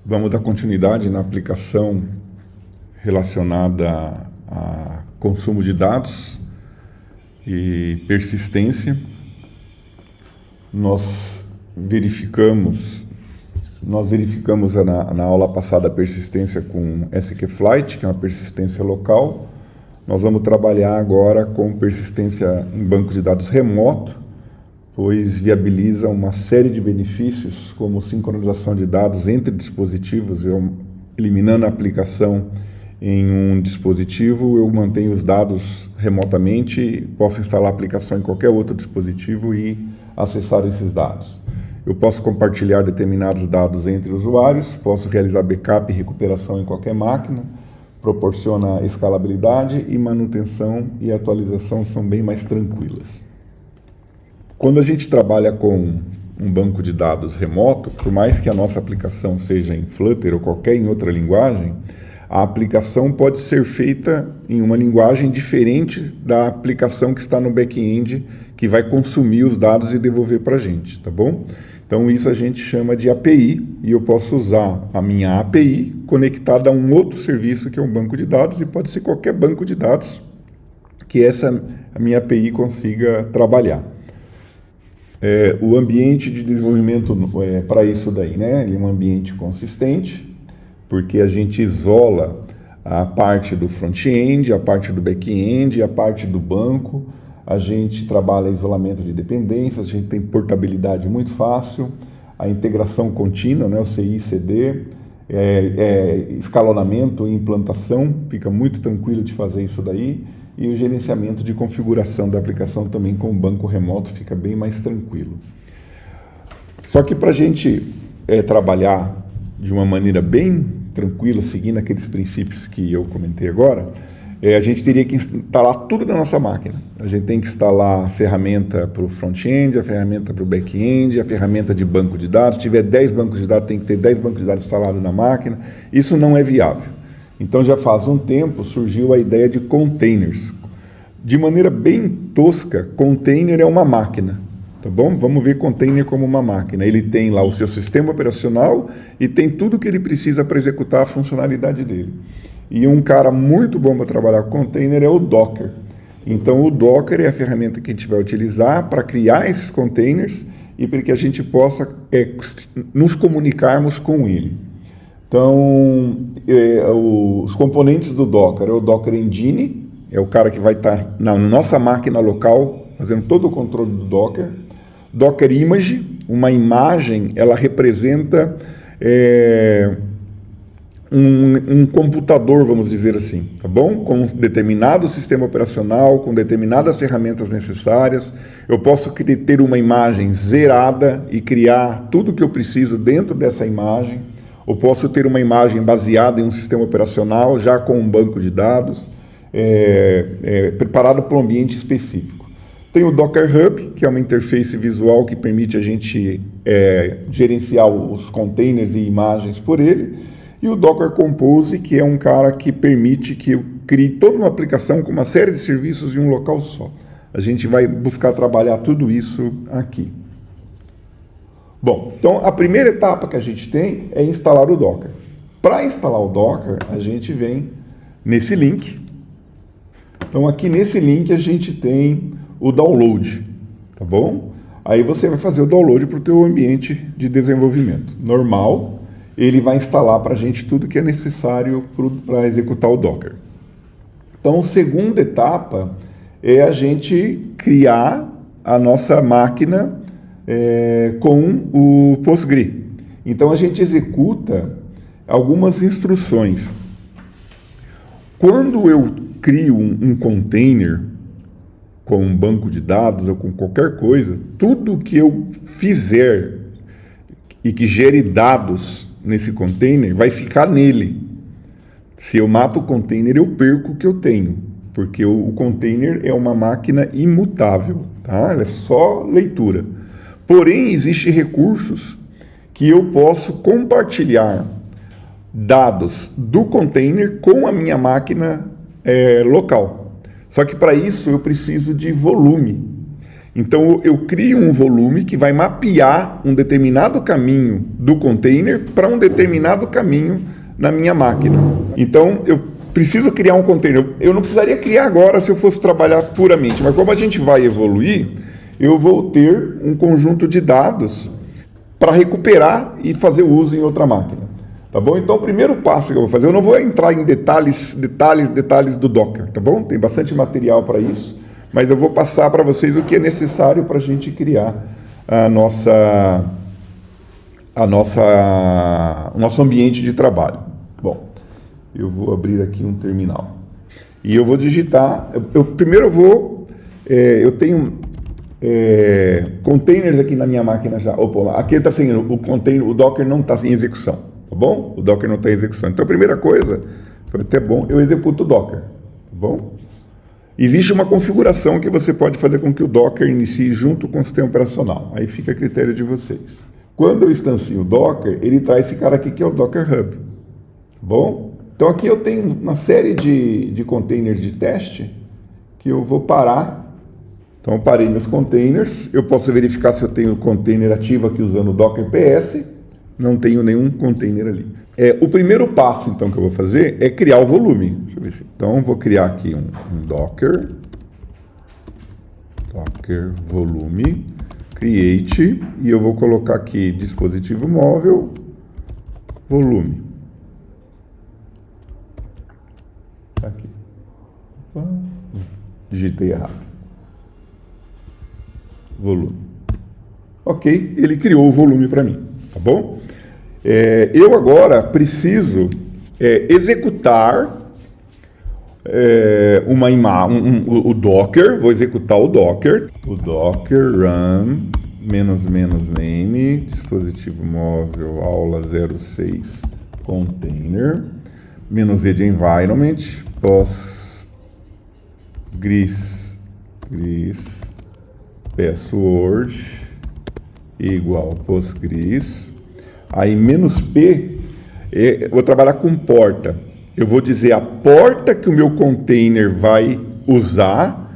Vamos dar continuidade na aplicação relacionada a consumo de dados e persistência. Nós verificamos na aula passada a persistência com skFlight, que é uma persistência local. Nós vamos trabalhar agora com persistência em banco de dados remoto, pois viabiliza uma série de benefícios, como sincronização de dados entre dispositivos. Eu, eliminando a aplicação em um dispositivo, eu mantenho os dados remotamente, posso instalar a aplicação em qualquer outro dispositivo e acessar esses dados. Eu posso compartilhar determinados dados entre usuários, posso realizar backup e recuperação em qualquer máquina, proporciona escalabilidade e manutenção e atualização são bem mais tranquilas. Quando a gente trabalha com um banco de dados remoto, por mais que a nossa aplicação seja em Flutter ou qualquer em outra linguagem, a aplicação pode ser feita em uma linguagem diferente da aplicação que está no back-end, que vai consumir os dados e devolver para a gente, tá bom? Então isso a gente chama de API, e eu posso usar a minha API conectada a um outro serviço que é um banco de dados, e pode ser qualquer banco de dados que a minha API consiga trabalhar. O ambiente de desenvolvimento para isso daí, né? Ele é um ambiente consistente, porque a gente isola a parte do front-end, a parte do back-end, a parte do banco. A gente trabalha isolamento de dependências, a gente tem portabilidade muito fácil, a integração contínua, né? O CI/CD, escalonamento e implantação, fica muito tranquilo de fazer isso daí. E o gerenciamento de configuração da aplicação também com o banco remoto fica bem mais tranquilo. Só que para a gente trabalhar de uma maneira bem tranquila, seguindo aqueles princípios que eu comentei agora, a gente teria que instalar tudo na nossa máquina. A gente tem que instalar a ferramenta para o front-end, a ferramenta para o back-end, a ferramenta de banco de dados. Se tiver 10 bancos de dados, tem que ter 10 bancos de dados instalados na máquina. Isso não é viável. Então, já faz um tempo, surgiu a ideia de containers. De maneira bem tosca, container é uma máquina, tá bom? Vamos ver container como uma máquina. Ele tem lá o seu sistema operacional e tem tudo que ele precisa para executar a funcionalidade dele. E um cara muito bom para trabalhar com container é o Docker. Então, o Docker é a ferramenta que a gente vai utilizar para criar esses containers e para que a gente possa nos comunicarmos com ele. Então, os componentes do Docker é o Docker Engine, é o cara que vai estar na nossa máquina local, fazendo todo o controle do Docker. Docker Image, uma imagem, ela representa um computador, vamos dizer assim, tá bom? Com um determinado sistema operacional, com determinadas ferramentas necessárias. Eu posso ter uma imagem zerada e criar tudo o que eu preciso dentro dessa imagem. Eu posso ter uma imagem baseada em um sistema operacional, já com um banco de dados, preparado para um ambiente específico. Tem o Docker Hub, que é uma interface visual que permite a gente gerenciar os containers e imagens por ele. E o Docker Compose, que é um cara que permite que eu crie toda uma aplicação com uma série de serviços em um local só. A gente vai buscar trabalhar tudo isso aqui. Bom, então a primeira etapa que a gente tem é instalar o Docker. Para instalar o Docker, a gente vem nesse link. Então aqui nesse link a gente tem o download, tá bom? Aí você vai fazer o download para o teu ambiente de desenvolvimento normal. Ele vai instalar para a gente tudo que é necessário para executar o Docker. Então a segunda etapa é a gente criar a nossa máquina com o Postgre. Então a gente executa algumas instruções. Quando eu crio um container com um banco de dados ou com qualquer coisa, tudo que eu fizer e que gere dados nesse container vai ficar nele. Se eu mato o container, eu perco o que eu tenho, porque o container é uma máquina imutável, tá? Ela é só leitura. Porém, existem recursos que eu posso compartilhar dados do container com a minha máquina local. Só que para isso eu preciso de volume. Então eu crio um volume que vai mapear um determinado caminho do container para um determinado caminho na minha máquina. Então eu preciso criar um container. Eu não precisaria criar agora se eu fosse trabalhar puramente, mas como a gente vai evoluir, eu vou ter um conjunto de dados para recuperar e fazer uso em outra máquina. Tá bom? Então o primeiro passo que eu vou fazer, eu não vou entrar em detalhes do Docker, tá bom? Tem bastante material para isso, mas eu vou passar para vocês o que é necessário para a gente criar o nosso ambiente de trabalho. Bom, eu vou abrir aqui um terminal e eu vou digitar. Eu tenho containers aqui na minha máquina já. Opa, aqui está sem o container, o Docker não está em execução. Tá bom? O Docker não está em execução. Então, a primeira coisa, foi até bom, eu executo o Docker. Tá bom? Existe uma configuração que você pode fazer com que o Docker inicie junto com o sistema operacional. Aí fica a critério de vocês. Quando eu instancio o Docker, ele traz esse cara aqui que é o Docker Hub. Tá bom? Então, aqui eu tenho uma série de containers de teste que eu vou parar. Então, eu parei meus containers. Eu posso verificar se eu tenho container ativo aqui usando o Docker PS. Não tenho nenhum container ali. O primeiro passo, então, que eu vou fazer é criar o volume. Deixa eu ver se... Então, vou criar aqui um Docker volume, create, e eu vou colocar aqui dispositivo móvel, volume. Aqui. Opa, digitei errado. Volume. Ok, ele criou o volume para mim, tá bom? Eu agora preciso executar o Docker, vou executar o Docker run --name, dispositivo móvel aula 06 container, -e de environment, postgres password igual postgres. Aí, -p, vou trabalhar com porta. Eu vou dizer a porta que o meu container vai usar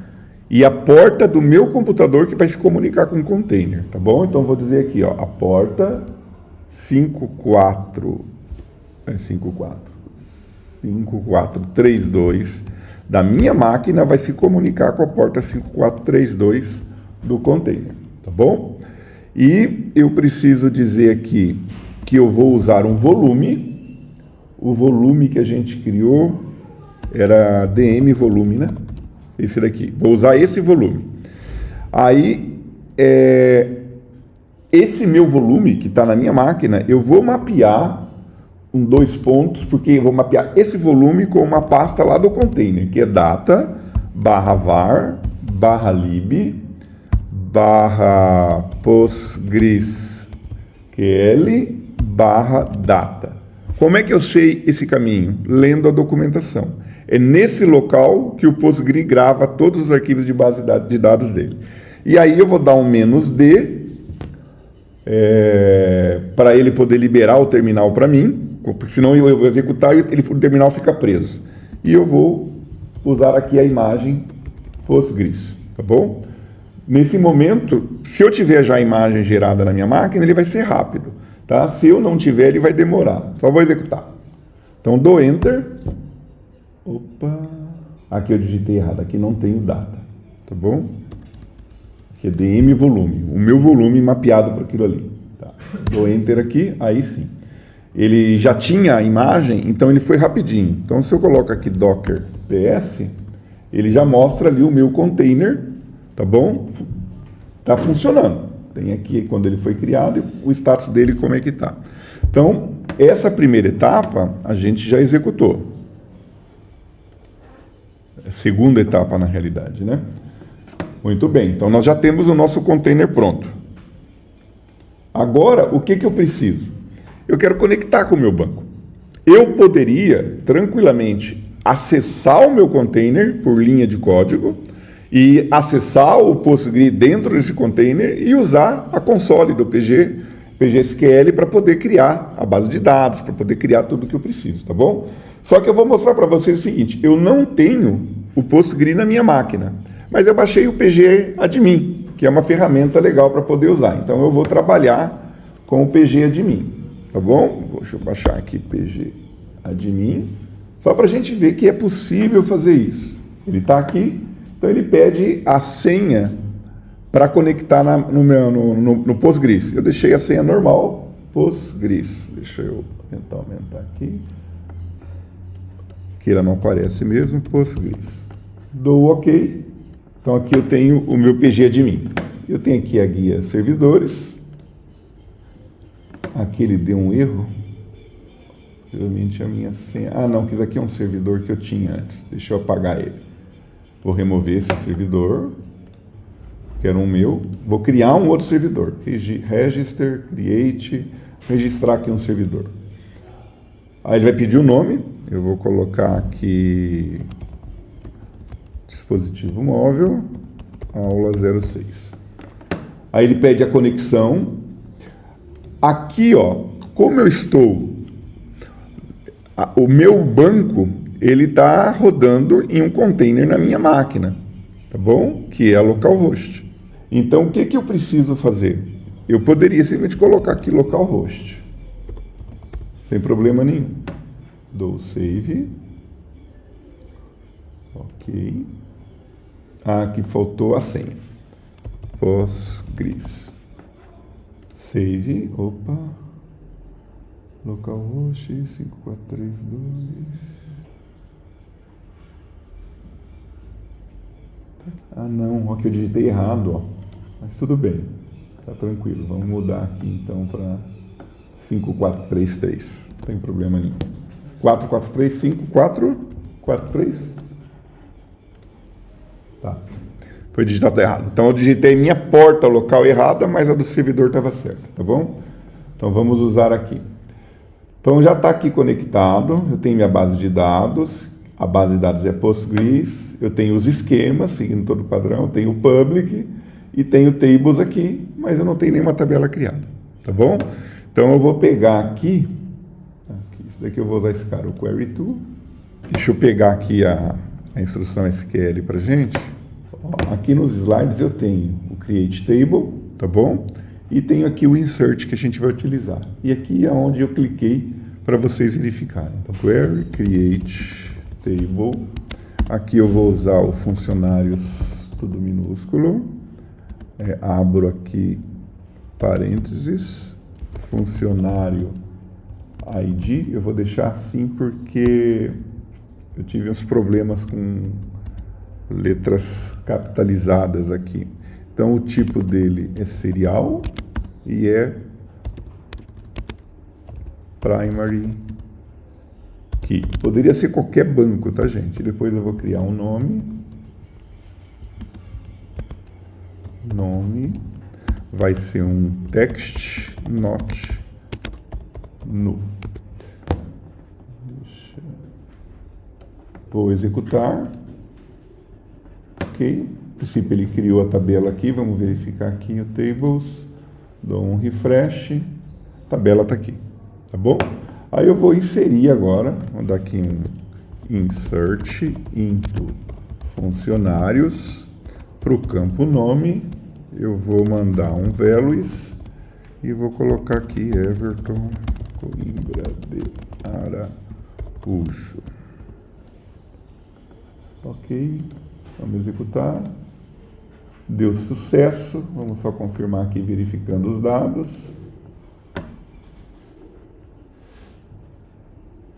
e a porta do meu computador que vai se comunicar com o container, tá bom? Então, eu vou dizer aqui, ó, a porta 5432 da minha máquina vai se comunicar com a porta 5432 do container, tá bom? E eu preciso dizer aqui que eu vou usar um volume. O volume que a gente criou era DM volume, né? Esse daqui. Vou usar esse volume. Aí, esse meu volume que está na minha máquina, eu vou mapear dois pontos, porque eu vou mapear esse volume com uma pasta lá do container, que é data /var /lib /postgresql /data. Como é que eu sei esse caminho? Lendo a documentação. É nesse local que o Postgre grava todos os arquivos de base de dados dele. E aí eu vou dar um "-d", para ele poder liberar o terminal para mim, porque senão eu vou executar e o terminal fica preso. E eu vou usar aqui a imagem Postgres, tá bom? Nesse momento, se eu tiver já a imagem gerada na minha máquina, ele vai ser rápido. Tá? Se eu não tiver, ele vai demorar. Só vou executar. Então, dou Enter. Opa! Aqui eu digitei errado. Aqui não tem o data. Tá bom? Aqui é DM volume. O meu volume mapeado para aquilo ali. Tá. Dou Enter aqui. Aí sim. Ele já tinha a imagem, então ele foi rapidinho. Então, se eu coloco aqui Docker PS, ele já mostra ali o meu container. Tá bom? Tá funcionando. Tem aqui quando ele foi criado e o status dele como é que está. Então, essa primeira etapa a gente já executou. É a segunda etapa na realidade, né? Muito bem, então nós já temos o nosso container pronto. Agora, o que eu preciso? Eu quero conectar com o meu banco. Eu poderia tranquilamente acessar o meu container por linha de código e acessar o Postgre dentro desse container e usar a console do PGSQL para poder criar a base de dados, para poder criar tudo o que eu preciso, tá bom? Só que eu vou mostrar para vocês o seguinte, eu não tenho o Postgre na minha máquina, mas eu baixei o PG Admin, que é uma ferramenta legal para poder usar. Então eu vou trabalhar com o PG Admin, tá bom? Deixa eu baixar aqui PG Admin, só para a gente ver que é possível fazer isso. Ele está aqui, então ele pede a senha para conectar no Postgres. Eu deixei a senha normal, Postgres. Deixa eu tentar aumentar aqui. Que ela não aparece mesmo, Postgres. Dou OK. Então aqui eu tenho o meu PG Admin. Eu tenho aqui a guia servidores. Aqui ele deu um erro. Realmente a minha senha... Ah, não, que isso aqui é um servidor que eu tinha antes. Deixa eu apagar ele. Vou remover esse servidor, que era um meu. Vou criar um outro servidor. Register, create, registrar aqui um servidor. Aí ele vai pedir o nome. Eu vou colocar aqui dispositivo móvel, aula 06. Aí ele pede a conexão. Aqui, ó, como eu estou, o meu banco, ele está rodando em um container na minha máquina, tá bom? Que é a localhost. Então, o que que eu preciso fazer? Eu poderia simplesmente colocar aqui localhost, sem problema nenhum. Dou save. Ok. Ah, aqui faltou a senha. Postgres. Save. Opa. Localhost 5432. Ah, não. Ó, que eu digitei errado, ó. Mas tudo bem. Tá tranquilo. Vamos mudar aqui então para 5433. Não tem problema nenhum. 443, 5443. Tá. Foi digitado errado. Então eu digitei minha porta local errada, mas a do servidor estava certa, tá bom? Então vamos usar aqui. Então já está aqui conectado, eu tenho minha base de dados, a base de dados é Postgres, eu tenho os esquemas, seguindo todo o padrão, eu tenho o public e tenho tables aqui, mas eu não tenho nenhuma tabela criada, tá bom? Então eu vou pegar aqui, isso daqui eu vou usar esse cara, o query to. Deixa eu pegar aqui a instrução SQL para gente. Aqui nos slides eu tenho o create table, tá bom? E tenho aqui o insert que a gente vai utilizar. E aqui é onde eu cliquei para vocês verificarem. Então, query create table. Aqui eu vou usar o funcionários tudo minúsculo. Abro aqui parênteses, funcionário ID. Eu vou deixar assim porque eu tive uns problemas com letras capitalizadas aqui. Então o tipo dele é serial e é primary key. Poderia ser qualquer banco, tá, gente? Depois eu vou criar um nome. Nome vai ser um text not nu. Vou executar. Ok. A princípio ele criou a tabela aqui. Vamos verificar aqui o tables. Dou um refresh. A tabela está aqui. Tá bom? Aí eu vou inserir agora. Vou dar aqui um insert into funcionários. Para o campo nome, eu vou mandar um values e vou colocar aqui Everton Coimbra de Araújo. Ok, vamos executar. Deu sucesso. Vamos só confirmar aqui verificando os dados.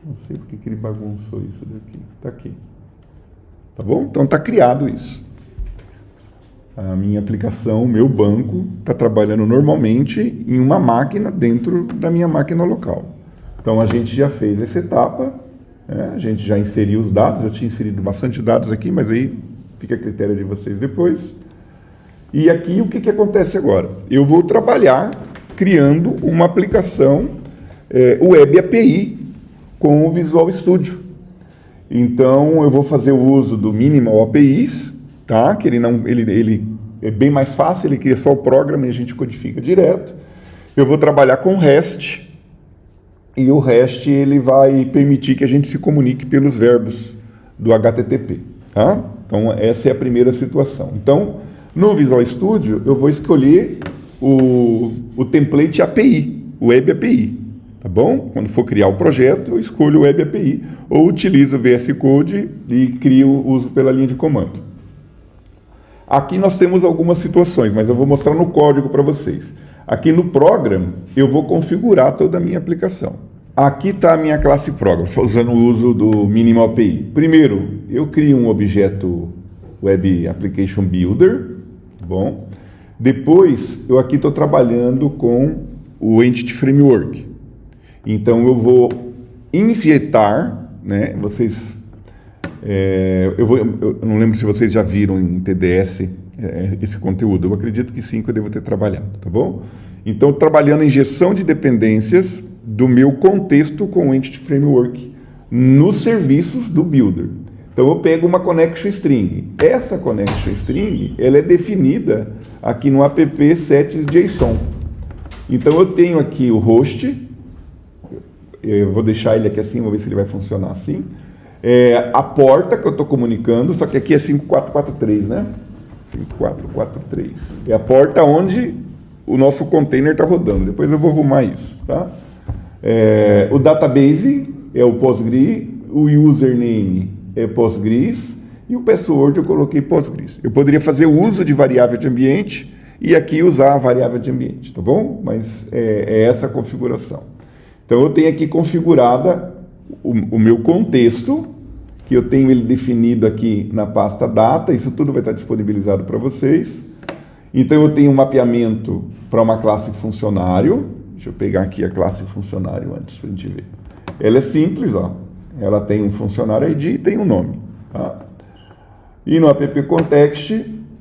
Não sei porque que ele bagunçou isso daqui. Está aqui. Tá bom? Então está criado isso. A minha aplicação, o meu banco, está trabalhando normalmente em uma máquina dentro da minha máquina local. Então a gente já fez essa etapa, né? A gente já inseriu os dados, eu tinha inserido bastante dados aqui, mas aí fica a critério de vocês depois. E aqui o que acontece agora? Eu vou trabalhar criando uma aplicação Web API com o Visual Studio. Então eu vou fazer o uso do Minimal APIs, tá? Que ele é bem mais fácil, ele cria só o programa e a gente codifica direto. Eu vou trabalhar com REST, e o REST ele vai permitir que a gente se comunique pelos verbos do HTTP, tá? Então essa é a primeira situação. Então No Visual Studio, eu vou escolher o template API, o Web API, tá bom? Quando for criar o projeto, eu escolho o Web API ou utilizo o VS Code e crio o uso pela linha de comando. Aqui nós temos algumas situações, mas eu vou mostrar no código para vocês. Aqui no Program, eu vou configurar toda a minha aplicação. Aqui está a minha classe Program, usando o uso do Minimal API. Primeiro, eu crio um objeto Web Application Builder, tá bom? Depois, eu aqui estou trabalhando com o Entity Framework. Então, eu vou injetar, né? Eu não lembro se vocês já viram em TDS esse conteúdo. Eu acredito que sim, que eu devo ter trabalhado, tá bom? Então, trabalhando em injeção de dependências do meu contexto com o Entity Framework nos serviços do Builder. Então, eu pego uma connection string. Essa connection string, ela é definida aqui no app set.json. Então, eu tenho aqui o host. Eu vou deixar ele aqui assim, vou ver se ele vai funcionar assim. A porta que eu estou comunicando, só que aqui é 5443, né? 5443. É a porta onde o nosso container está rodando. Depois eu vou arrumar isso, tá? O database é o Postgres, o username é Postgres e o password eu coloquei Postgres. Eu poderia fazer o uso de variável de ambiente e aqui usar a variável de ambiente, tá bom? Mas é essa a configuração. Então eu tenho aqui configurada o meu contexto, que eu tenho ele definido aqui na pasta data, isso tudo vai estar disponibilizado para vocês. Então eu tenho um mapeamento para uma classe funcionário. Deixa eu pegar aqui a classe funcionário antes para a gente ver. Ela é simples, ó. Ela tem um funcionário ID e tem um nome. Tá? E no app context,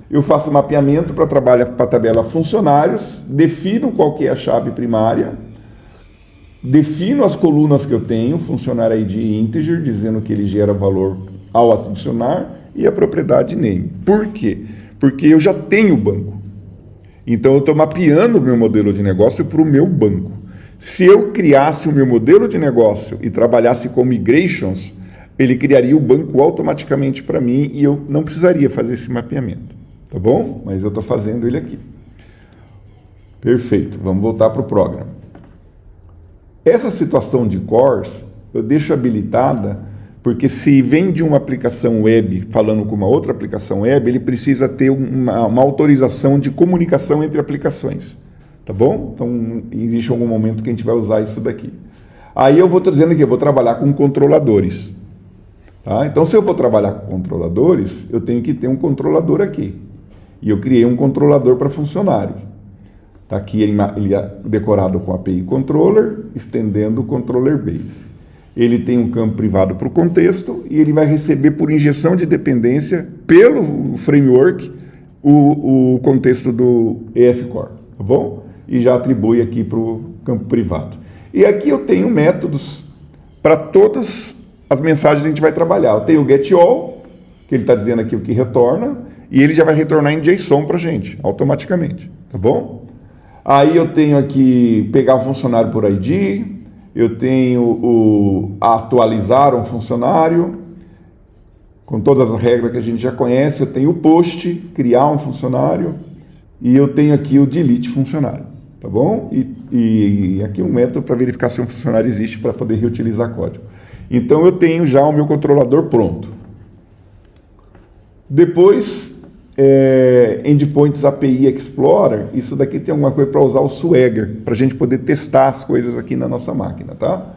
eu faço mapeamento para a tabela funcionários, defino qual que é a chave primária, defino as colunas que eu tenho, funcionário ID e integer, dizendo que ele gera valor ao adicionar, e a propriedade name. Por quê? Porque eu já tenho o banco. Então eu estou mapeando o meu modelo de negócio para o meu banco. Se eu criasse o meu modelo de negócio e trabalhasse com migrations, ele criaria o banco automaticamente para mim e eu não precisaria fazer esse mapeamento. Tá bom? Mas eu estou fazendo ele aqui. Perfeito. Vamos voltar para o programa. Essa situação de cores eu deixo habilitada porque se vem de uma aplicação web falando com uma outra aplicação web, ele precisa ter uma autorização de comunicação entre aplicações. Tá bom? Então, existe algum momento que a gente vai usar isso daqui. Aí eu vou dizendo que eu vou trabalhar com controladores. Tá? Então, se eu vou trabalhar com controladores, eu tenho que ter um controlador aqui. E eu criei um controlador para funcionário. Está aqui ele é decorado com API Controller, estendendo o Controller Base. Ele tem um campo privado para o contexto e ele vai receber por injeção de dependência pelo framework o contexto do EF Core. Tá bom? E já atribui aqui para o campo privado. E aqui eu tenho métodos para todas as mensagens que a gente vai trabalhar. Eu tenho o getAll, que ele está dizendo aqui o que retorna, e ele já vai retornar em JSON para a gente, automaticamente. Tá bom? Aí eu tenho aqui pegar o funcionário por ID, eu tenho o atualizar um funcionário, com todas as regras que a gente já conhece, eu tenho o post, criar um funcionário, e eu tenho aqui o delete funcionário, tá bom? E aqui um método para verificar se um funcionário existe para poder reutilizar código. Então eu tenho já o meu controlador pronto. Depois, Endpoints API Explorer, isso daqui tem alguma coisa para usar o Swagger, para a gente poder testar as coisas aqui na nossa máquina, tá?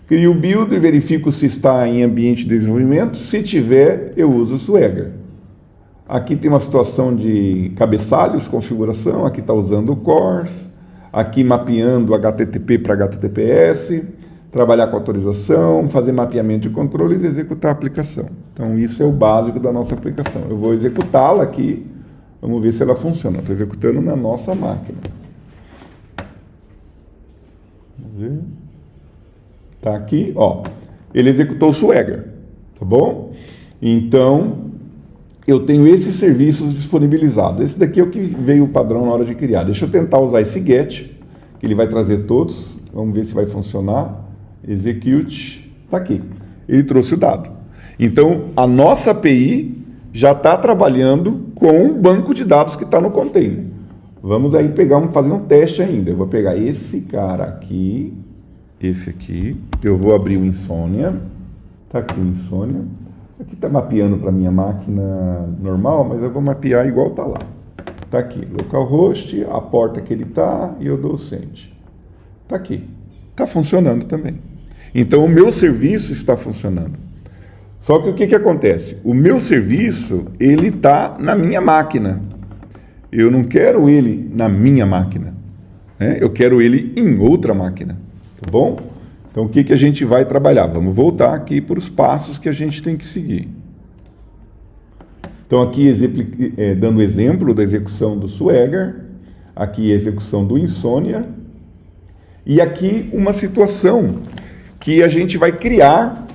Crio o builder, verifico se está em ambiente de desenvolvimento, se tiver, eu uso o Swagger. Aqui tem uma situação de cabeçalhos, configuração, aqui está usando o cores, aqui mapeando HTTP para HTTPS, trabalhar com autorização, fazer mapeamento de controles e executar a aplicação. Então, isso é o básico da nossa aplicação. Eu vou executá-la aqui, vamos ver se ela funciona. Estou executando na nossa máquina. Vamos ver. Está aqui, ó. Ele executou o Swagger, tá bom? Então, eu tenho esses serviços disponibilizados. Esse daqui é o que veio o padrão na hora de criar. Deixa eu tentar usar esse get, que ele vai trazer todos. Vamos ver se vai funcionar. Execute, está aqui. Ele trouxe o dado. Então, a nossa API já está trabalhando com o banco de dados que está no container. Vamos aí fazer um teste ainda. Eu vou pegar esse cara aqui, esse aqui, eu vou abrir o Insomnia, está aqui o Insomnia, aqui está mapeando para minha máquina normal, mas eu vou mapear igual está lá. Está aqui, localhost, a porta que ele está e eu dou o send. Está aqui, está funcionando também. Então o meu serviço está funcionando. Só que o que acontece? O meu serviço, ele está na minha máquina. Eu não quero ele na minha máquina, né? Eu quero ele em outra máquina, tá bom? Então o que a gente vai trabalhar? Vamos voltar aqui para os passos que a gente tem que seguir. Então aqui dando exemplo da execução do Swagger, aqui a execução do Insomnia, e aqui uma situação que a gente vai criar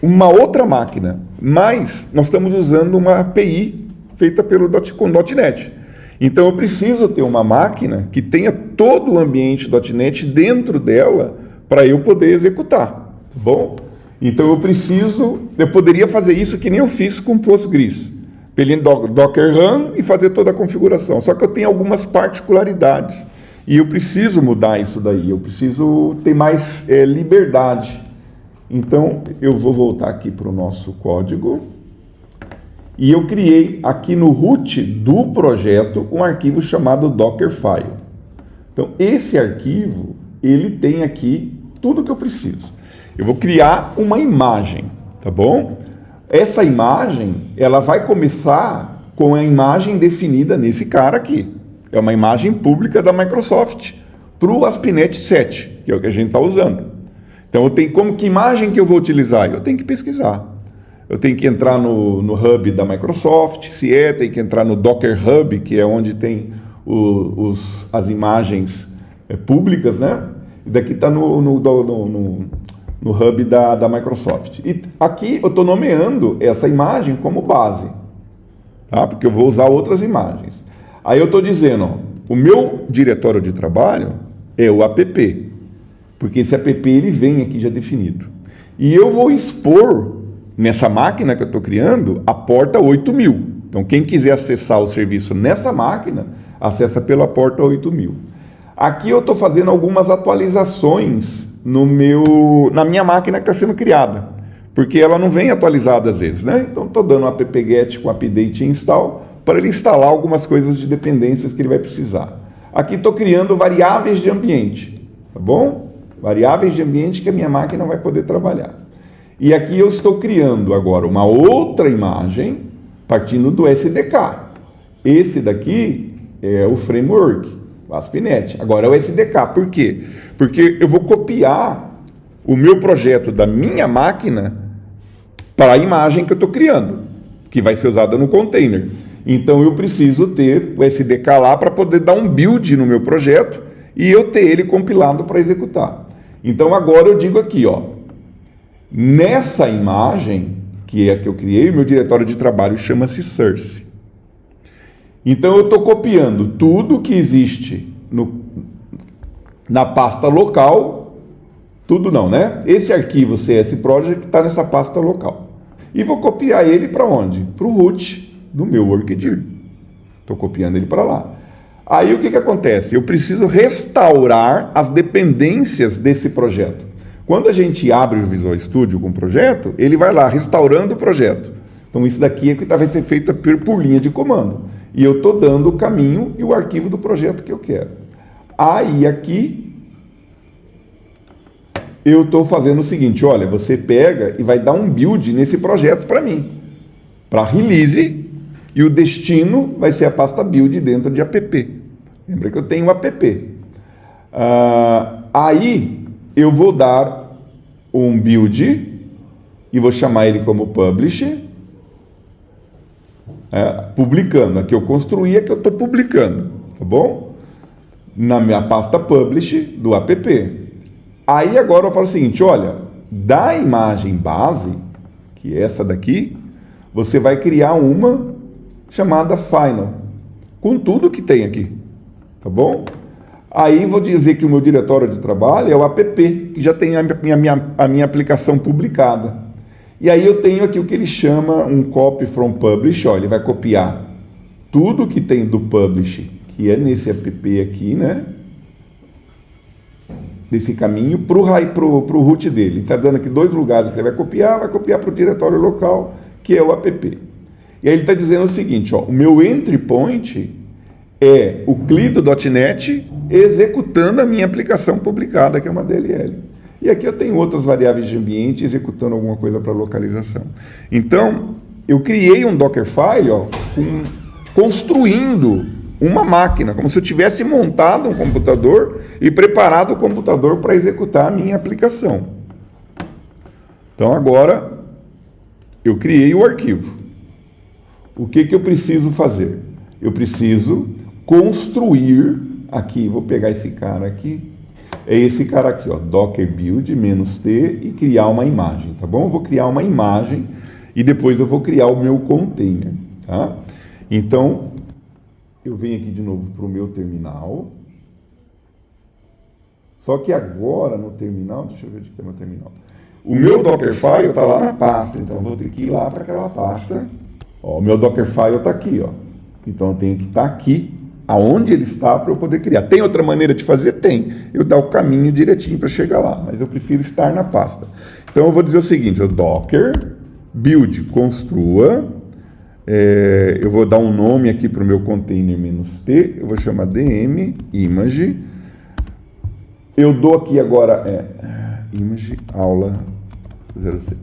uma outra máquina, mas nós estamos usando uma API feita pelo com .NET. Então eu preciso ter uma máquina que tenha todo o ambiente .NET dentro dela para eu poder executar, tá bom? Então eu poderia fazer isso que nem eu fiz com Postgres, pelo Docker Run e fazer toda a configuração. Só que eu tenho algumas particularidades e eu preciso mudar isso daí, eu preciso ter mais liberdade. Então eu vou voltar aqui para o nosso código. E eu criei aqui no root do projeto um arquivo chamado Dockerfile. Então, esse arquivo, ele tem aqui tudo que eu preciso. Eu vou criar uma imagem, tá bom? Essa imagem, ela vai começar com a imagem definida nesse cara aqui. É uma imagem pública da Microsoft para o ASP.NET 7, que é o que a gente está usando. Então, eu tenho que imagem que eu vou utilizar? Eu tenho que pesquisar. Eu tenho que entrar no Hub da Microsoft, tem que entrar no Docker Hub, que é onde tem as imagens públicas, né? E daqui está no Hub da Microsoft. E aqui eu estou nomeando essa imagem como base, tá? Porque eu vou usar outras imagens. Aí eu estou dizendo, ó, o meu diretório de trabalho é o app, porque esse app ele vem aqui já definido. E eu vou expor nessa máquina que eu estou criando, a porta 8000. Então, quem quiser acessar o serviço nessa máquina, acessa pela porta 8000. Aqui eu estou fazendo algumas atualizações na minha máquina que está sendo criada, porque ela não vem atualizada às vezes, né? Então, estou dando um apt-get com update e install para ele instalar algumas coisas de dependências que ele vai precisar. Aqui estou criando variáveis de ambiente, tá bom? Variáveis de ambiente que a minha máquina vai poder trabalhar. E aqui eu estou criando agora uma outra imagem partindo do SDK. Esse daqui é o framework, o ASP.NET. Agora é o SDK. Por quê? Porque eu vou copiar o meu projeto da minha máquina para a imagem que eu estou criando, que vai ser usada no container. Então eu preciso ter o SDK lá para poder dar um build no meu projeto e eu ter ele compilado para executar. Então agora eu digo aqui, ó, nessa imagem, que é a que eu criei, o meu diretório de trabalho chama-se Source. Então eu estou copiando tudo que existe na pasta local, tudo não, né? Esse arquivo CS Project está nessa pasta local. E vou copiar ele para onde? Para o root do meu Workdir. Estou copiando ele para lá. Aí o que acontece? Eu preciso restaurar as dependências desse projeto. Quando a gente abre o Visual Studio com o projeto, ele vai lá restaurando o projeto. Então isso daqui é que vai ser feito por linha de comando. E eu estou dando o caminho e o arquivo do projeto que eu quero. Aí aqui eu estou fazendo o seguinte, olha, você pega e vai dar um build nesse projeto para mim, para release, e o destino vai ser a pasta build dentro de app. Lembra que eu tenho app. Aí eu vou dar um build e vou chamar ele como publish, publicando. Aqui eu construí, aqui eu estou publicando, tá bom? Na minha pasta publish do app. Aí agora eu falo o seguinte, olha, da imagem base, que é essa daqui, você vai criar uma chamada final, com tudo que tem aqui, tá bom? Aí vou dizer que o meu diretório de trabalho é o app, que já tem a minha aplicação publicada. E aí eu tenho aqui o que ele chama um copy from publish, ó, ele vai copiar tudo que tem do publish, que é nesse app aqui, né? Desse caminho pro root dele. Está dando aqui 2 lugares que ele vai copiar para o diretório local, que é o app. E aí ele está dizendo o seguinte, ó, o meu entry point é o CLI do .NET executando a minha aplicação publicada, que é uma DLL. E aqui eu tenho outras variáveis de ambiente executando alguma coisa para localização. Então, eu criei um Dockerfile, ó, construindo uma máquina, como se eu tivesse montado um computador e preparado o computador para executar a minha aplicação. Então, agora, eu criei o arquivo. O que eu preciso fazer? Eu preciso construir aqui, vou pegar esse cara aqui, é esse cara aqui, ó, docker build -t e criar uma imagem, tá bom? Eu vou criar uma imagem e depois eu vou criar o meu container, tá? Então, eu venho aqui de novo para o meu terminal. Só que agora no terminal, deixa eu ver onde que é o meu terminal. O meu Dockerfile está lá na pasta, então eu vou ter que ir lá para aquela pasta. Ó, o meu Dockerfile está aqui, ó. Então eu tenho que estar aqui, aonde ele está, para eu poder criar. Tem outra maneira de fazer? Tem. Eu dar o caminho direitinho para chegar lá, mas eu prefiro estar na pasta. Então eu vou dizer o seguinte, o docker build construa, eu vou dar um nome aqui para o meu container -t, eu vou chamar dm image, eu dou aqui agora image aula 06.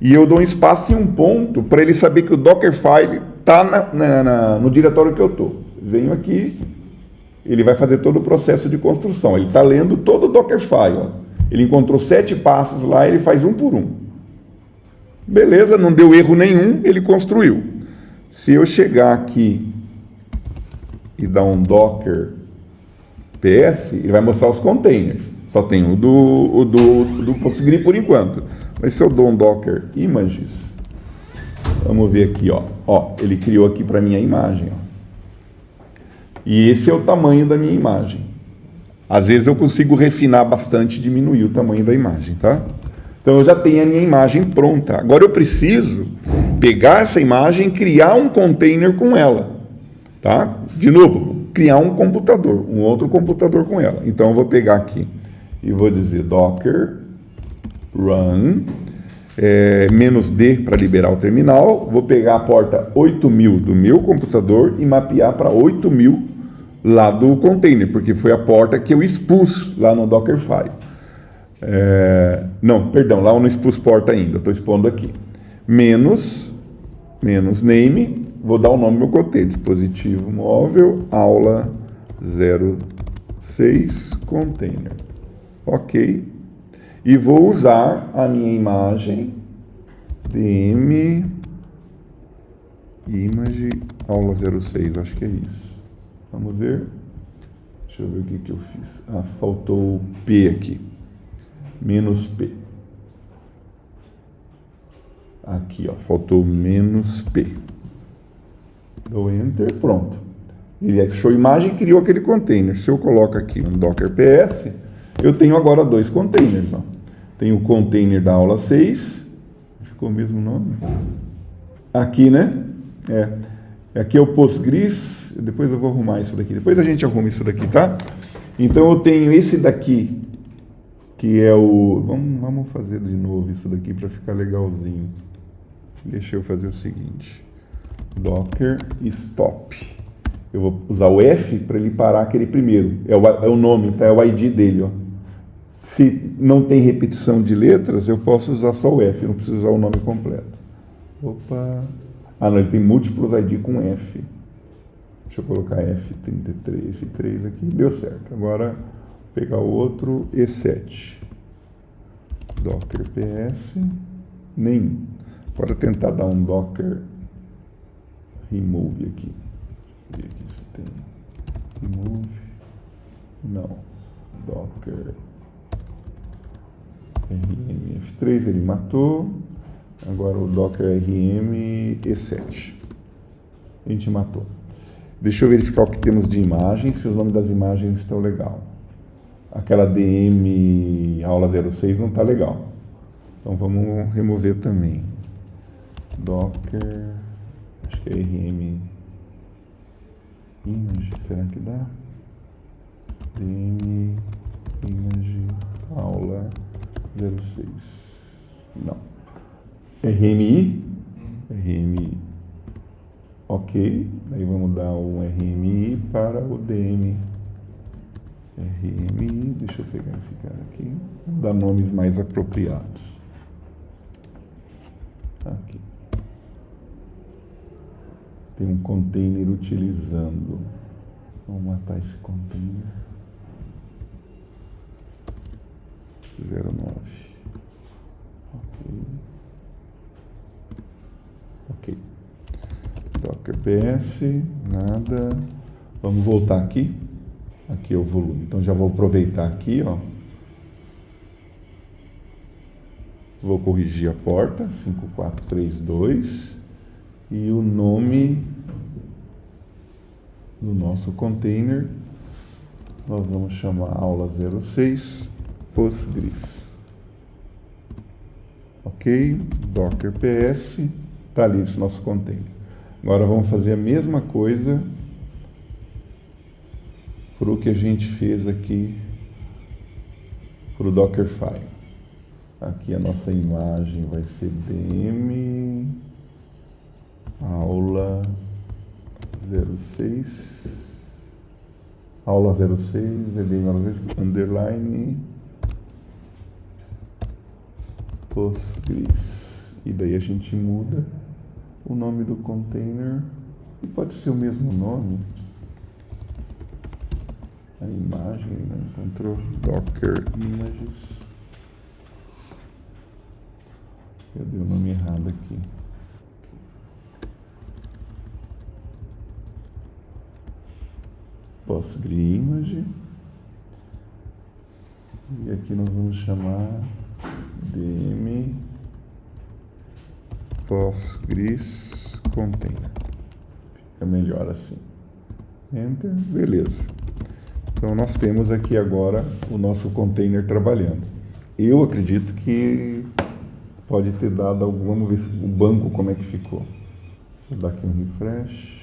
E eu dou um espaço e um ponto para ele saber que o Dockerfile está no diretório que eu estou. Venho aqui, ele vai fazer todo o processo de construção. Ele está lendo todo o Dockerfile. Ó. Ele encontrou 7 passos lá, ele faz um por um. Beleza, não deu erro nenhum, ele construiu. Se eu chegar aqui e dar um Docker PS, ele vai mostrar os containers. Só tem o do PostgreSQL por enquanto. Mas se eu dou um Docker Images, vamos ver aqui, ó. Ó, ele criou aqui para mim a imagem, ó. E esse é o tamanho da minha imagem. Às vezes eu consigo refinar bastante e diminuir o tamanho da imagem, tá? Então eu já tenho a minha imagem pronta. Agora eu preciso pegar essa imagem e criar um container com ela, tá? De novo, criar um computador, um outro computador com ela. Então eu vou pegar aqui e vou dizer docker run -d para liberar o terminal. Vou pegar a porta 8000 do meu computador e mapear para 8000 lá do container, porque foi a porta que eu expus lá no Dockerfile. Não, perdão, lá eu não expus porta ainda, estou expondo aqui. Menos name, vou dar o nome do meu container, dispositivo móvel, aula 06 container. Ok. E vou usar a minha imagem dm image aula 06, acho que é isso. Vamos ver. Deixa eu ver o que eu fiz. Ah, faltou o P aqui. -P. Aqui, ó, faltou -P. Dou Enter, pronto. Ele achou a imagem e criou aquele container. Se eu coloco aqui um Docker PS, eu tenho agora 2 containers, ó. Tem o container da aula 6, ficou o mesmo nome? Aqui, né? Aqui é o Postgres, depois eu vou arrumar isso daqui. Depois a gente arruma isso daqui, tá? Então eu tenho esse daqui, que é o... Vamos fazer de novo isso daqui para ficar legalzinho. Deixa eu fazer o seguinte. Docker stop. Eu vou usar o F para ele parar aquele primeiro. É o nome, tá? É o ID dele, ó. Se não tem repetição de letras, eu posso usar só o F, eu não preciso usar o nome completo. Opa! Ah, não, ele tem múltiplos ID com F. Deixa eu colocar F33, F3 aqui. Deu certo. Agora, vou pegar o outro, E7. Docker PS. Nenhum. Agora tentar dar um Docker remove aqui. Deixa eu ver aqui se tem. Remove. Não. Docker RM F3, ele matou. Agora o Docker RM E7. A gente matou. Deixa eu verificar o que temos de imagens, se os nomes das imagens estão legal. Aquela DM aula 06 não está legal. Então vamos remover também. Docker, acho que é RM image, será que dá? DM image aula 06. Não. RMI? RMI. Ok. Aí vamos dar um RMI para o DM. RMI, deixa eu pegar esse cara aqui. Vou dar nomes mais apropriados. Aqui. Tem um container utilizando. Vamos matar esse container. 09. Ok. Docker PS, nada. Vamos voltar aqui. Aqui é o volume. Então já vou aproveitar aqui, ó. Vou corrigir a porta, 5432. E o nome do nosso container, nós vamos chamar aula 06 Postgres. Ok, Docker PS, tá ali esse nosso container. Agora vamos fazer a mesma coisa para o que a gente fez aqui para o Dockerfile. Aqui a nossa imagem vai ser DM aula 06 aula 06 underline Postgres. E daí a gente muda o nome do container e pode ser o mesmo nome. A imagem, né? Encontrou Docker Images. Eu dei o nome errado aqui. Postgre Image. E aqui nós vamos chamar DM Postgres Container. Fica melhor assim. Enter. Beleza. Então nós temos aqui agora o nosso container trabalhando. Eu acredito que pode ter dado algum... Vamos ver o banco como é que ficou. Vou dar aqui um refresh.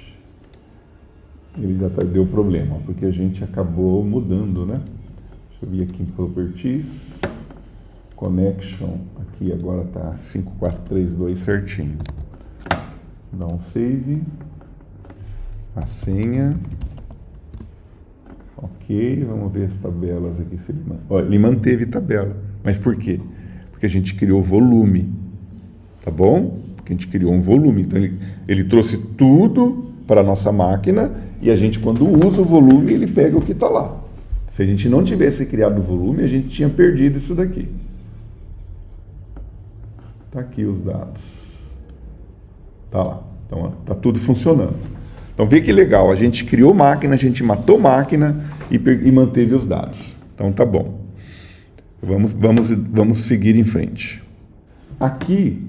Ele já deu problema, porque a gente acabou mudando, né? Deixa eu vir aqui em Properties. Connection, aqui agora tá 5432 certinho. Dá um save. A senha. Ok, vamos ver as tabelas aqui. Se ele, ele manteve tabela. Mas por quê? Porque a gente criou volume. Tá bom? Porque a gente criou um volume. Então ele trouxe tudo para a nossa máquina e a gente, quando usa o volume, ele pega o que está lá. Se a gente não tivesse criado o volume, a gente tinha perdido isso daqui. Tá aqui os dados. Tá lá. Então tá tudo funcionando. Então vê que legal, a gente criou máquina, a gente matou máquina e manteve os dados. Então tá bom. Vamos seguir em frente. Aqui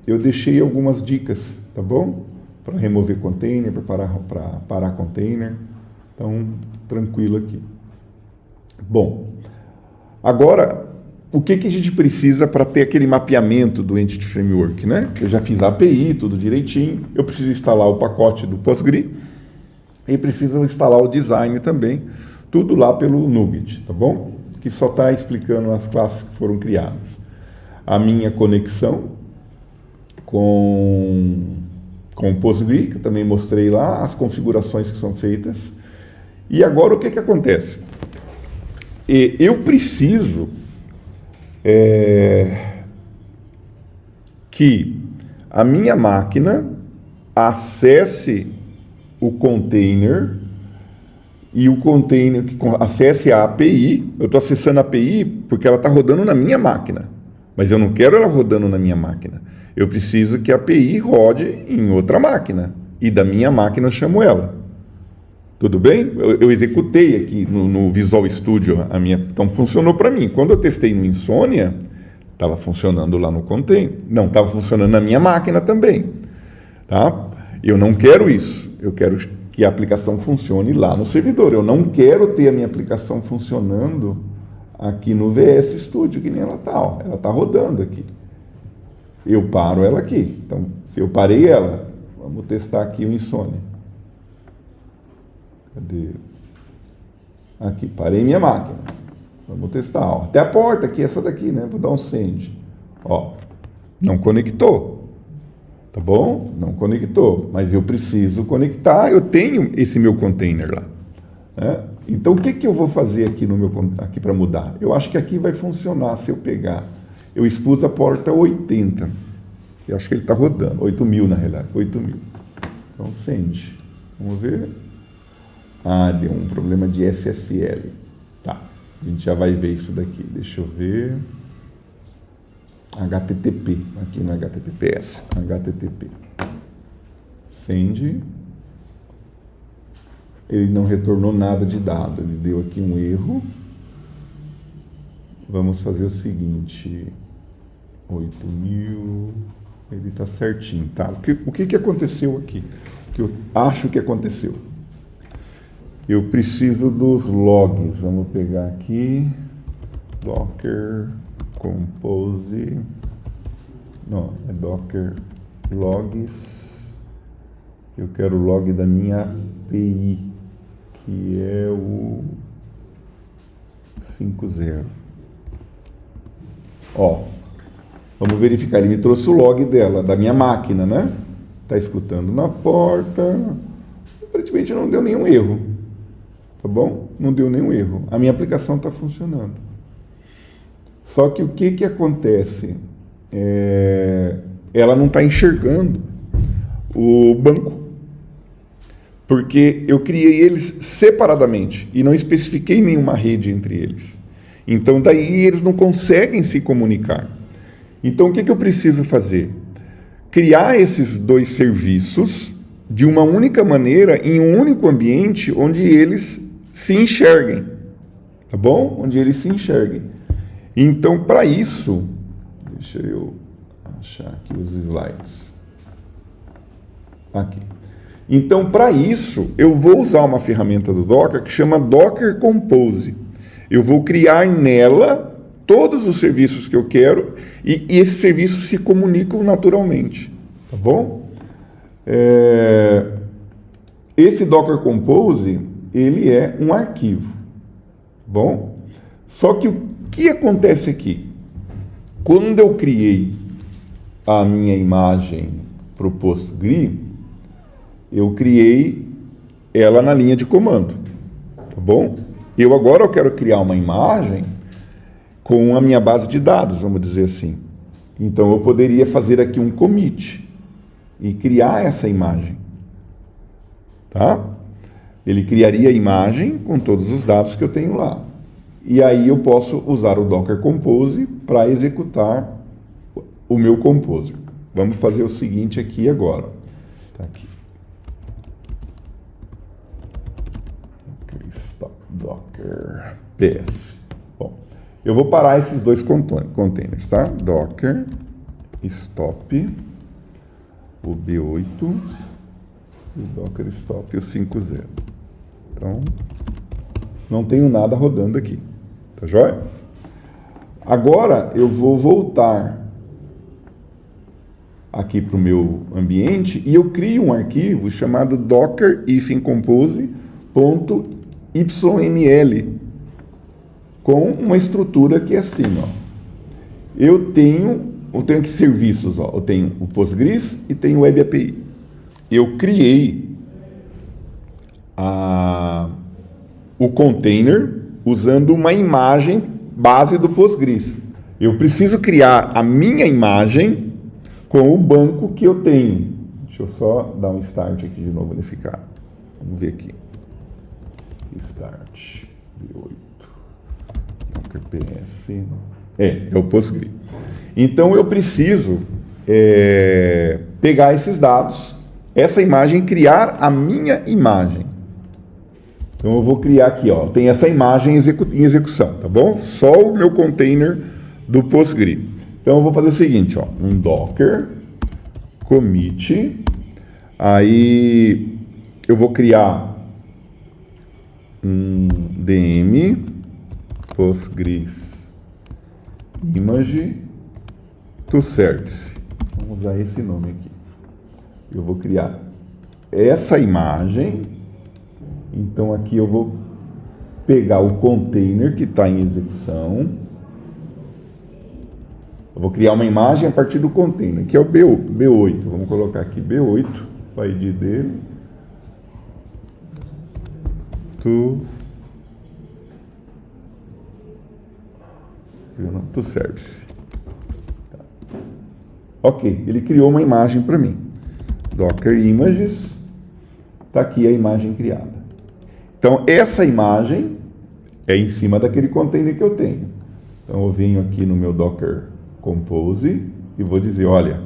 eu deixei algumas dicas, tá bom? Para remover container, para parar container. Então, tranquilo aqui. Bom, agora, o que a gente precisa para ter aquele mapeamento do Entity Framework, né? Eu já fiz a API, tudo direitinho. Eu preciso instalar o pacote do Postgre e preciso instalar o design também, tudo lá pelo NuGet, tá bom? Que só está explicando as classes que foram criadas. A minha conexão com o Postgre, que eu também mostrei lá, as configurações que são feitas. E agora o que acontece? Eu preciso que a minha máquina acesse o container e o container que acesse a API. Eu estou acessando a API porque ela está rodando na minha máquina, mas eu não quero ela rodando na minha máquina. Eu preciso que a API rode em outra máquina e da minha máquina eu chamo ela. Tudo bem? Eu executei aqui no Visual Studio a minha... Então funcionou para mim. Quando eu testei no Insomnia, estava funcionando lá no container. Não, estava funcionando na minha máquina também. Tá? Eu não quero isso. Eu quero que a aplicação funcione lá no servidor. Eu não quero ter a minha aplicação funcionando aqui no VS Studio, que nem ela está. Ela está rodando aqui. eu paro ela aqui. Então, se eu parei ela, vamos testar aqui o Insônia. Cadê? Aqui, parei minha máquina. Vamos testar. Ó. Até a porta aqui, essa daqui, né? Vou dar um send. Ó, não conectou. Tá bom? Não conectou. Mas eu preciso conectar. Eu tenho esse meu container lá. Né? Então, o que, que eu vou fazer aqui no meu aqui para mudar? Eu acho que aqui vai funcionar se eu pegar. Eu expus a porta 80. Eu acho que ele está rodando. 8.000 na realidade. 8.000. Então, send. Vamos ver. Ah, deu um problema de SSL. Tá. A gente já vai ver isso daqui. Deixa eu ver. HTTP. Aqui não é HTTPS. HTTP. Send. Ele não retornou nada de dado. Ele deu aqui um erro. Vamos fazer o seguinte. 8.000. Ele está certinho, tá? O que aconteceu aqui? O que eu acho que aconteceu? Eu preciso dos logs. Vamos pegar aqui. Docker Compose. Não, é Docker Logs. Eu quero o log da minha API, que é o 50. Ó, vamos verificar. Ele me trouxe o log dela, da minha máquina, né? Tá escutando na porta. Aparentemente não deu nenhum erro. Tá bom? Não deu nenhum erro. A minha aplicação está funcionando. Só que o que acontece? Ela não está enxergando o banco. Porque eu criei eles separadamente e não especifiquei nenhuma rede entre eles. Então, daí eles não conseguem se comunicar. Então, o que eu preciso fazer? Criar esses dois serviços de uma única maneira, em um único ambiente, onde eles se enxerguem. Tá bom? Onde eles se enxerguem. Então, para isso, deixa eu achar aqui os slides. Aqui. Então, para isso, eu vou usar uma ferramenta do Docker que chama Docker Compose. Eu vou criar nela todos os serviços que eu quero e esses serviços se comunicam naturalmente. Tá bom? Esse Docker Compose, ele é um arquivo. Bom? Só que o que acontece aqui? Quando eu criei a minha imagem para o Postgre, eu criei ela na linha de comando, tá bom? Agora eu quero criar uma imagem com a minha base de dados, vamos dizer assim. Então eu poderia fazer aqui um commit e criar essa imagem, tá? Ele criaria a imagem com todos os dados que eu tenho lá. E aí eu posso usar o Docker Compose para executar o meu Composer. Vamos fazer o seguinte aqui agora. Tá aqui. Stop Docker PS. Bom, eu vou parar esses dois containers, tá? Docker Stop o B8 e Docker Stop o 50. Então, não tenho nada rodando aqui. Tá joia? Agora eu vou voltar aqui para o meu ambiente e eu crio um arquivo chamado docker-compose.yml com uma estrutura que é assim, ó. Eu tenho aqui serviços, ó. Eu tenho o Postgres e tenho o Web API. Eu criei o container usando uma imagem base do Postgres. Eu preciso criar a minha imagem com o banco que eu tenho. Deixa eu só dar um start aqui de novo nesse cara. Vamos ver aqui. Start. B8. Docker PS. É o Postgres. Então eu preciso pegar esses dados, essa imagem, criar a minha imagem. Então eu vou criar aqui, ó, tem essa imagem em execução, tá bom? Só o meu container do Postgre. Então eu vou fazer o seguinte, ó, um docker commit, aí eu vou criar um dm postgres image to service. Vamos usar esse nome aqui. Eu vou criar essa imagem. Então aqui eu vou pegar o container que está em execução. Eu vou criar uma imagem a partir do container, que é o B8. Vamos colocar aqui B8, o ID dele. To service. Tá. Ok, ele criou uma imagem para mim. Docker Images. Está aqui a imagem criada. Então, essa imagem é em cima daquele container que eu tenho. Então, eu venho aqui no meu Docker Compose e vou dizer, olha,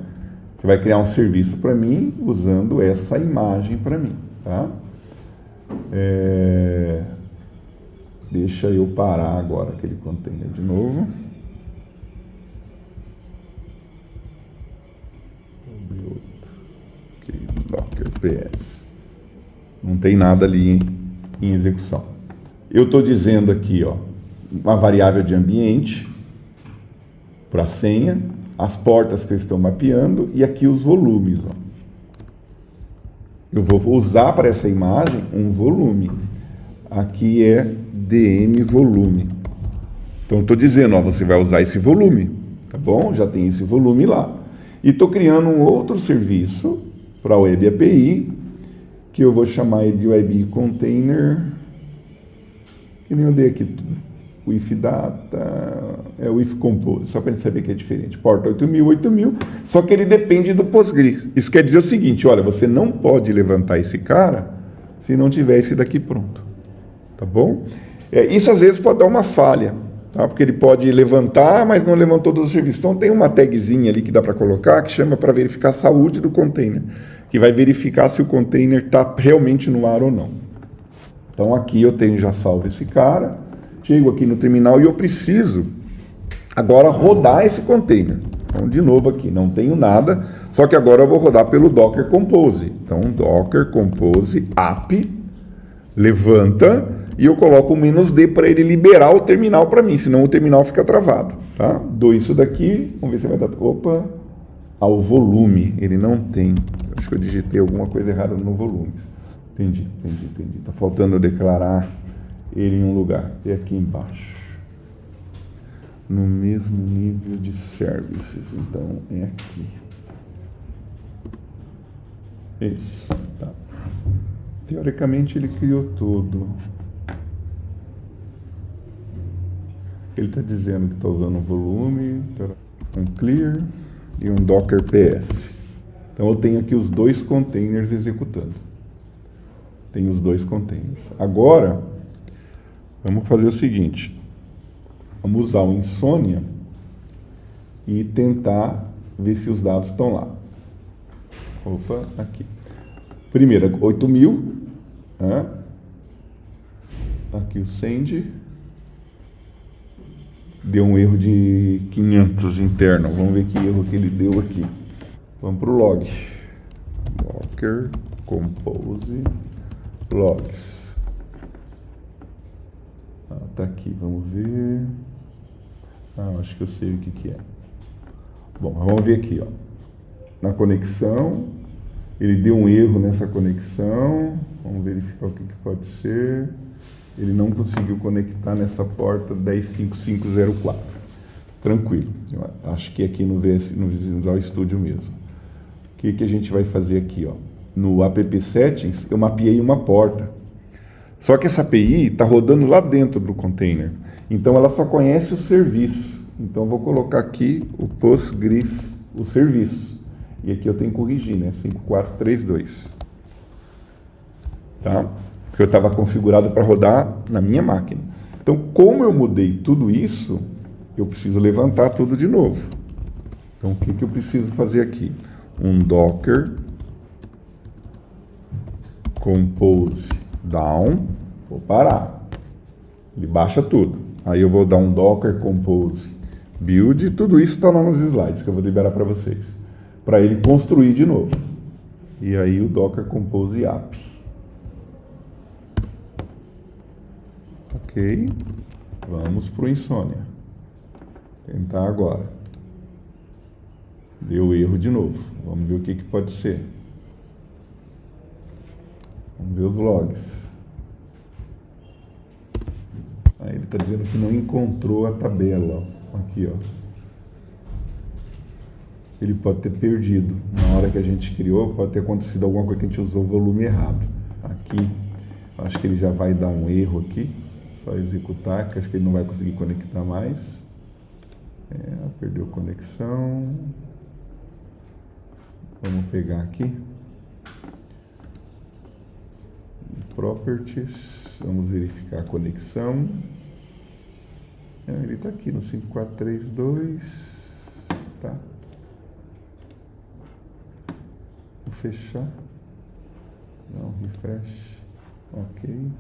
você vai criar um serviço para mim usando essa imagem para mim, tá? Deixa eu parar agora aquele container de novo. Docker PS. Não tem nada ali em execução. Eu estou dizendo aqui, ó, uma variável de ambiente para a senha, as portas que eu estou mapeando e aqui os volumes. Ó. Eu vou usar para essa imagem um volume. Aqui é DM volume. Então, eu estou dizendo, ó, você vai usar esse volume, tá bom? Já tem esse volume lá. E estou criando um outro serviço para a Web API, que eu vou chamar ele de Web Container, que nem eu dei aqui tudo. O if data, o if compose, só para a gente saber que é diferente. Porta 8000, só que ele depende do Postgres. Isso quer dizer o seguinte, olha, você não pode levantar esse cara se não tiver esse daqui pronto. Tá bom? Isso às vezes pode dar uma falha, tá? Porque ele pode levantar, mas não levantou todos os serviços. Então tem uma tagzinha ali que dá para colocar, que chama para verificar a saúde do container, que vai verificar se o container está realmente no ar ou não. Então aqui eu tenho já salvo esse cara, chego aqui no terminal e eu preciso agora rodar esse container. Então de novo aqui, não tenho nada, só que agora eu vou rodar pelo Docker Compose. Então Docker Compose app, levanta e eu coloco o "-d" para ele liberar o terminal para mim, senão o terminal fica travado. Tá? Dou isso daqui, vamos ver se vai dar... Opa! Ao volume, ele não tem. Acho que eu digitei alguma coisa errada no volume. Entendi. Está faltando eu declarar ele em um lugar. E aqui embaixo. No mesmo nível de services. Então, é aqui. Isso. Tá. Teoricamente, ele criou tudo. Ele está dizendo que está usando um volume, um clear e um Docker PS. Então, eu tenho aqui os dois containers executando. Tenho os dois containers. Agora, vamos fazer o seguinte. Vamos usar o Insomnia e tentar ver se os dados estão lá. Opa, aqui. Primeiro, 8000. Né? Aqui o send. Deu um erro de 500 interno. Vamos ver que erro que ele deu aqui. Vamos para o log. Docker Compose logs. Tá aqui, vamos ver. Acho que eu sei o que é. Bom, vamos ver aqui, ó. Na conexão, ele deu um erro nessa conexão. Vamos verificar o que pode ser. Ele não conseguiu conectar nessa porta 105504. Tranquilo. Eu acho que aqui no Visual Studio mesmo. O que a gente vai fazer aqui, ó? No app settings, eu mapeei uma porta. Só que essa API está rodando lá dentro do container. Então, ela só conhece o serviço. Então, eu vou colocar aqui o Postgres, o serviço. E aqui eu tenho que corrigir, né? 5432. Tá? Porque eu estava configurado para rodar na minha máquina. Então, como eu mudei tudo isso, eu preciso levantar tudo de novo. Então, o que eu preciso fazer aqui? Um Docker Compose down, vou parar, ele baixa tudo. Aí eu vou dar um Docker Compose build, tudo isso está lá nos slides que eu vou liberar para vocês, para ele construir de novo. E aí o Docker Compose app. Ok, vamos para o Insomnia. Tentar agora. Deu erro de novo. Vamos ver o que pode ser. Vamos ver os logs. Aí ele está dizendo que não encontrou a tabela. Ó. Aqui, ó. Ele pode ter perdido. Na hora que a gente criou, pode ter acontecido alguma coisa que a gente usou o volume errado. Aqui, acho que ele já vai dar um erro aqui. Só executar, que acho que ele não vai conseguir conectar mais. Perdeu conexão. Vamos pegar aqui. Properties. Vamos verificar a conexão. Ele está aqui no 5432. Tá. Vou fechar. Não, refresh. Ok.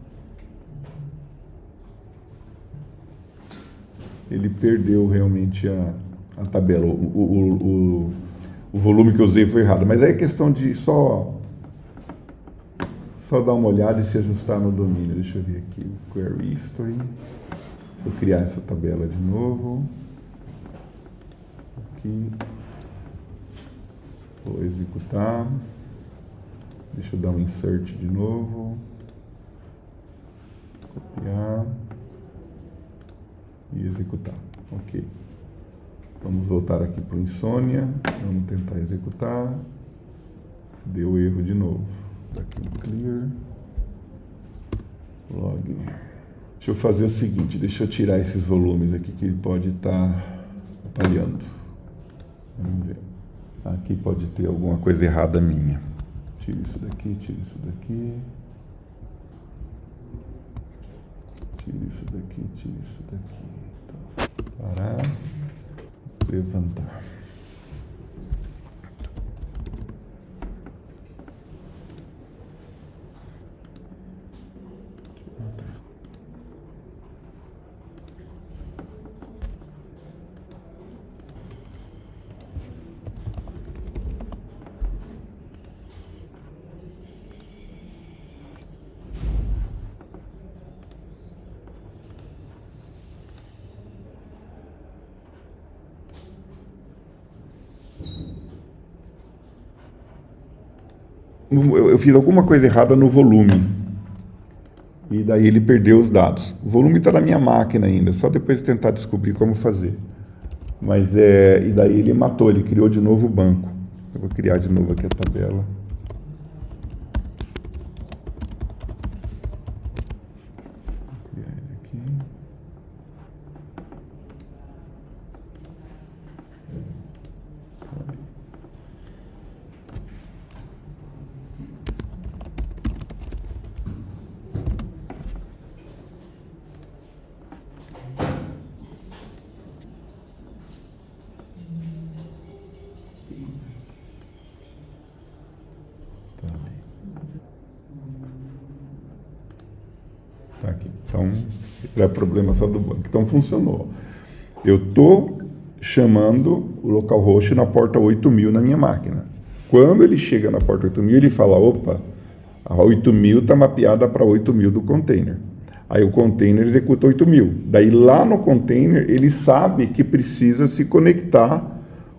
Ele perdeu realmente a tabela. O volume que eu usei foi errado. Mas aí é questão de só dar uma olhada e se ajustar no domínio. Deixa eu ver aqui o Query History. Vou criar essa tabela de novo. Aqui. Vou executar. Deixa eu dar um insert de novo. Copiar. E executar. Ok. Vamos voltar aqui para o Insônia. Vamos tentar executar. Deu erro de novo. Daqui um clear. Log. Deixa eu fazer o seguinte. Deixa eu tirar esses volumes aqui que ele pode estar atrapalhando. Vamos ver. Aqui pode ter alguma coisa errada minha. Tira isso daqui, tira isso daqui. Tira isso daqui, tira isso daqui. Parar, levantar. Eu fiz alguma coisa errada no volume. E daí ele perdeu os dados. O volume está na minha máquina ainda, só depois tentar descobrir como fazer. Mas e daí ele matou, ele criou de novo o banco. Eu vou criar de novo aqui a tabela. Vou criar ele aqui. Tá aqui. Então, é problema só do banco. Então, funcionou. Eu estou chamando o localhost na porta 8000 na minha máquina. Quando ele chega na porta 8000, ele fala, opa, a 8000 está mapeada para 8000 do container. Aí o container executa 8000. Daí lá no container, ele sabe que precisa se conectar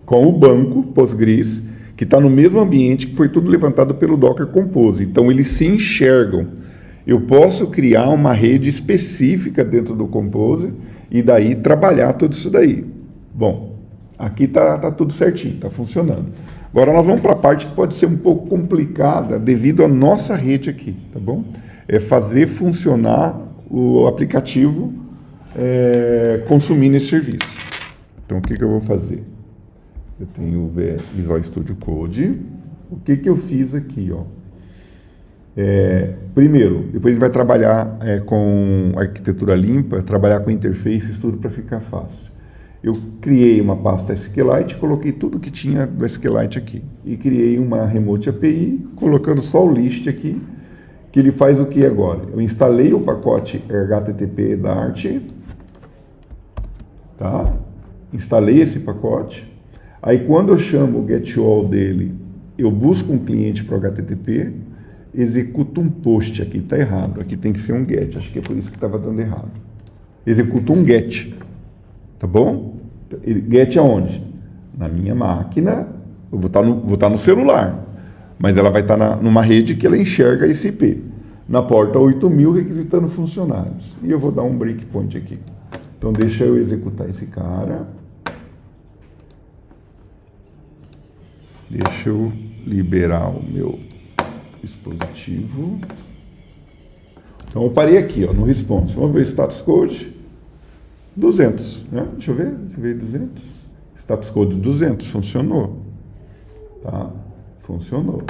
com o banco Postgres, que está no mesmo ambiente que foi tudo levantado pelo Docker Compose. Então, eles se enxergam. Eu posso criar uma rede específica dentro do Compose e daí trabalhar tudo isso daí. Bom, aqui está tudo certinho, está funcionando. Agora nós vamos para a parte que pode ser um pouco complicada devido à nossa rede aqui, tá bom? É fazer funcionar o aplicativo consumindo esse serviço. Então, o que eu vou fazer? Eu tenho o Visual Studio Code. O que eu fiz aqui, ó? Primeiro, depois ele vai trabalhar com arquitetura limpa, trabalhar com interface, tudo para ficar fácil. Eu criei uma pasta SQLite, coloquei tudo que tinha do SQLite aqui. E criei uma Remote API, colocando só o list aqui, que ele faz o que agora? Eu instalei o pacote HTTP Dart, tá? Instalei esse pacote. Aí quando eu chamo o getAll dele, eu busco um cliente para o HTTP, executo um post, aqui está errado, aqui tem que ser um get, acho que é por isso que estava dando errado. Executo um get, tá bom? Get aonde? Na minha máquina, Eu vou estar no celular, mas ela vai estar numa rede que ela enxerga esse IP. Na porta 8000, requisitando funcionários. E eu vou dar um breakpoint aqui. Então, deixa eu executar esse cara. Deixa eu liberar o meu dispositivo. Então, eu parei aqui, ó, no response. Vamos ver status code. 200, né? Deixa eu ver. Você veio 200? Status code 200. Funcionou. Tá? Funcionou.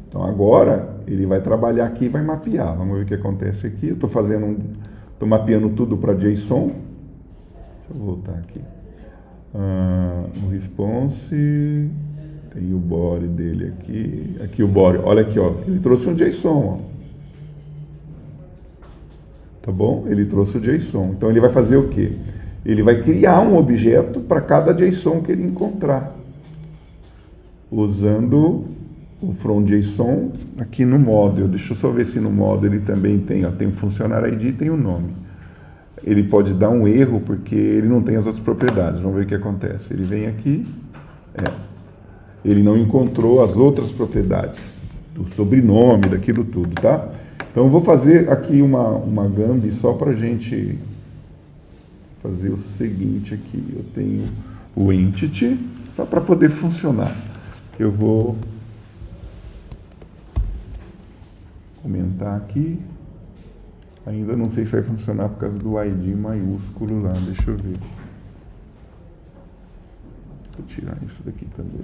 Então, agora, ele vai trabalhar aqui e vai mapear. Vamos ver o que acontece aqui. Eu estou mapeando tudo para JSON. Deixa eu voltar aqui. No response, tem o body dele aqui. Aqui o body. Olha aqui, ó. Ele trouxe um JSON, ó. Tá bom? Ele trouxe o JSON. Então, ele vai fazer o quê? Ele vai criar um objeto para cada JSON que ele encontrar. Usando o from JSON aqui no model. Deixa eu só ver se no model ele também tem, ó, tem o funcionário ID e tem o nome. Ele pode dar um erro porque ele não tem as outras propriedades. Vamos ver o que acontece. Ele vem aqui, ele não encontrou as outras propriedades do sobrenome, daquilo tudo, tá? Então eu vou fazer aqui uma Gambi só para a gente fazer o seguinte aqui. Eu tenho o entity, só para poder funcionar. Eu vou comentar aqui. Ainda não sei se vai funcionar por causa do ID maiúsculo lá. Deixa eu ver. Vou tirar isso daqui também.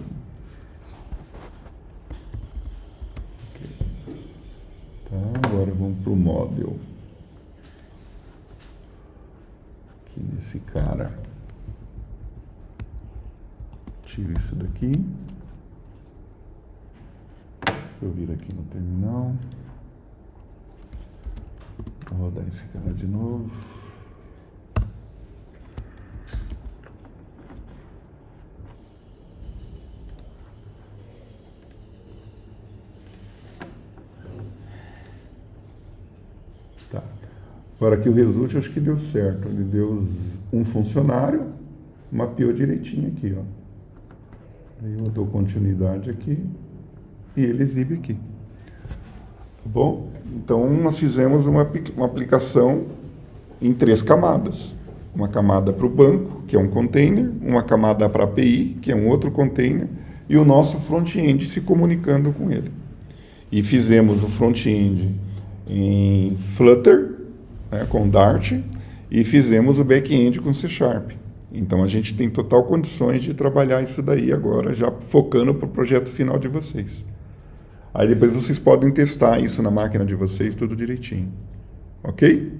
Okay. Tá, agora vamos para o model. Aqui nesse cara. Tiro isso daqui. Vou vir aqui no terminal. Vou rodar esse cara de novo. Tá. Agora aqui o result eu acho que deu certo. Ele deu um funcionário, mapeou direitinho aqui, ó. Aí eu dou continuidade aqui e ele exibe aqui. Tá bom? Então, nós fizemos uma aplicação em 3 camadas. Uma camada para o banco, que é um container, uma camada para a API, que é um outro container, e o nosso front-end se comunicando com ele. E fizemos o front-end em Flutter, né, com Dart, e fizemos o back-end com C#. Então, a gente tem total condições de trabalhar isso daí agora, já focando para o projeto final de vocês. Aí depois vocês podem testar isso na máquina de vocês, tudo direitinho. Ok?